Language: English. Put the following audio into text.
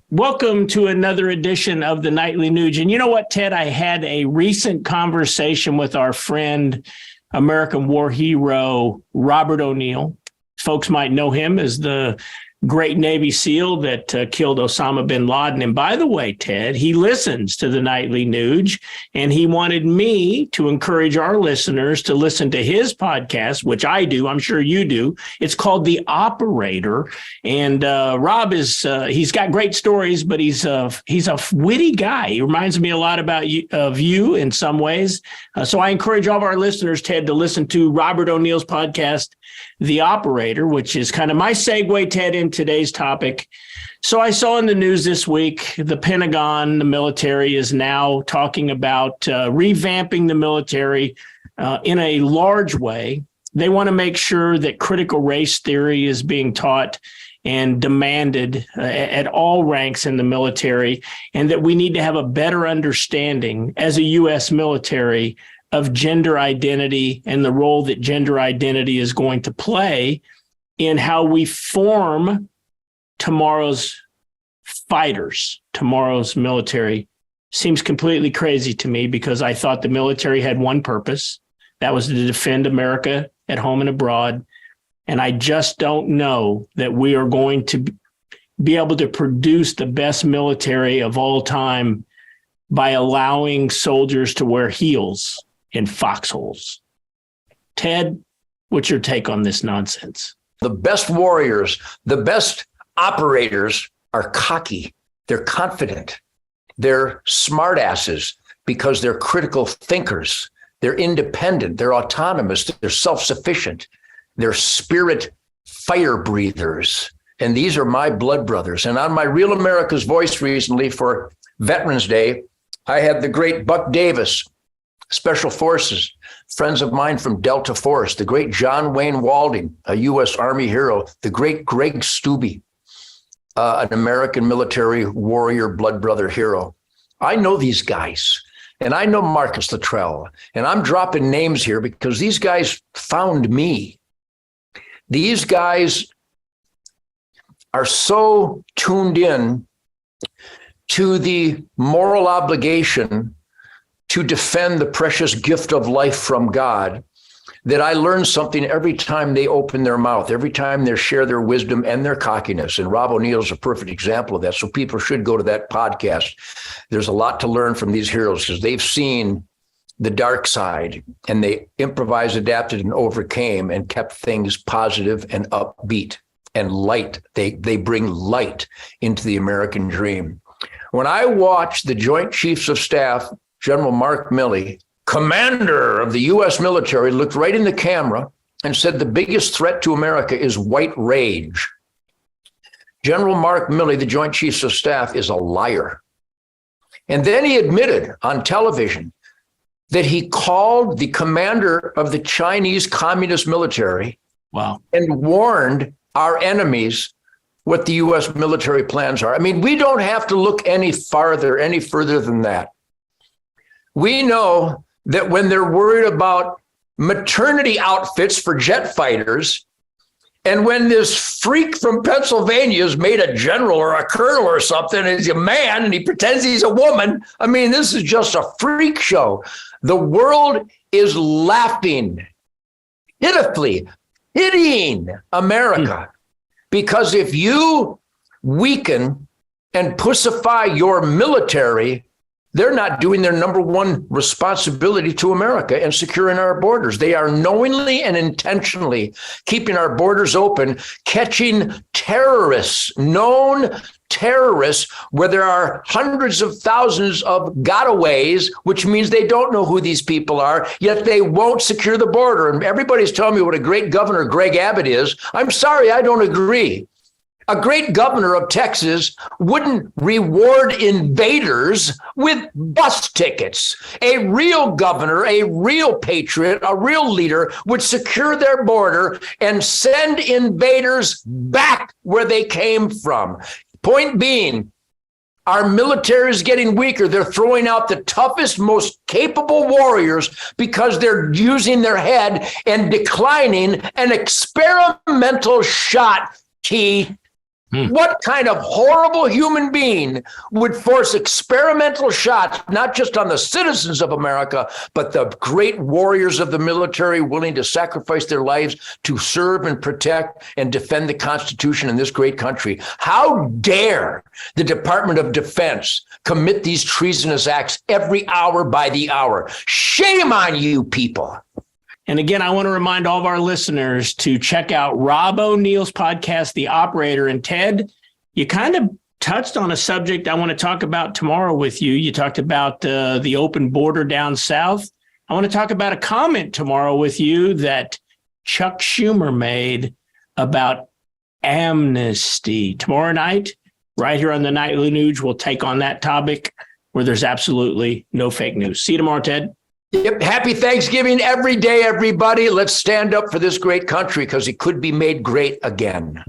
Welcome to another edition of the Nightly Nuge. And you know what, Ted? I had a recent conversation with our friend, American war hero, Robert O'Neill. Folks might know him as the great Navy SEAL that killed Osama bin Laden. And by the way, Ted, he listens to the Nightly Nuge, and he wanted me to encourage our listeners to listen to his podcast, which I do. I'm sure you do. It's called The Operator. And Rob he's got great stories, but he's a witty guy. He reminds me a lot of you in some ways. So I encourage all of our listeners, Ted, to listen to Robert O'Neill's podcast, The Operator, which is kind of my segue, Ted, in today's topic. So I saw in the news this week, the Pentagon, the military, is now talking about revamping the military in a large way. They want to make sure that critical race theory is being taught and demanded at all ranks in the military, and that we need to have a better understanding as a U.S. military of gender identity and the role that gender identity is going to play in how we form tomorrow's fighters, tomorrow's military. Seems completely crazy to me because I thought the military had one purpose. That was to defend America at home and abroad. And I just don't know that we are going to be able to produce the best military of all time by allowing soldiers to wear heels in foxholes. Ted, what's your take on this nonsense? The best warriors, the best operators are cocky. They're confident. They're smartasses because they're critical thinkers. They're independent. They're autonomous. They're self-sufficient. They're spirit fire breathers. And these are my blood brothers. And on my Real America's Voice recently for Veterans Day, I had the great Buck Davis, Special Forces, friends of mine from Delta Force, the great John Wayne Walding, a U.S. Army hero, the great Greg Stubbe, an American military warrior, blood brother hero. I know these guys, and I know Marcus Luttrell, and I'm dropping names here because these guys found me. These guys are so tuned in to the moral obligation to defend the precious gift of life from God, that I learn something every time they open their mouth, every time they share their wisdom and their cockiness. And Rob O'Neill is a perfect example of that. So people should go to that podcast. There's a lot to learn from these heroes because they've seen the dark side and they improvised, adapted, and overcame and kept things positive and upbeat and light. They bring light into the American dream. When I watch the Joint Chiefs of Staff, General Mark Milley, commander of the U.S. military, looked right in the camera and said the biggest threat to America is white rage. General Mark Milley, the Joint Chiefs of Staff, is a liar. And then he admitted on television that he called the commander of the Chinese Communist military and warned our enemies what the U.S. military plans are. I mean, we don't have to look any further than that. We know that when they're worried about maternity outfits for jet fighters, and when this freak from Pennsylvania is made a general or a colonel or something, and he's a man and he pretends he's a woman, I mean, this is just a freak show. The world is laughing, pitifully, pitying America. Because if you weaken and pussify your military, they're not doing their number one responsibility to America and securing our borders. They are knowingly and intentionally keeping our borders open, catching terrorists, known terrorists, where there are hundreds of thousands of gotaways, which means they don't know who these people are, yet they won't secure the border. And everybody's telling me what a great governor Greg Abbott is. I'm sorry, I don't agree. A great governor of Texas wouldn't reward invaders with bus tickets. A real governor, a real patriot, a real leader would secure their border and send invaders back where they came from. Point being, our military is getting weaker. They're throwing out the toughest, most capable warriors because they're using their head and declining an experimental shot, What kind of horrible human being would force experimental shots, not just on the citizens of America, but the great warriors of the military willing to sacrifice their lives to serve and protect and defend the Constitution in this great country? How dare the Department of Defense commit these treasonous acts every hour by the hour? Shame on you people. And again, I want to remind all of our listeners to check out Rob O'Neill's podcast, The Operator. And Ted, you kind of touched on a subject I want to talk about tomorrow with you. You talked about the open border down south. I want to talk about a comment tomorrow with you that Chuck Schumer made about amnesty. Tomorrow night, right here on the Nightly News, we'll take on that topic where there's absolutely no fake news. See you tomorrow, Ted. Yep. Happy Thanksgiving every day, everybody. Let's stand up for this great country because it could be made great again.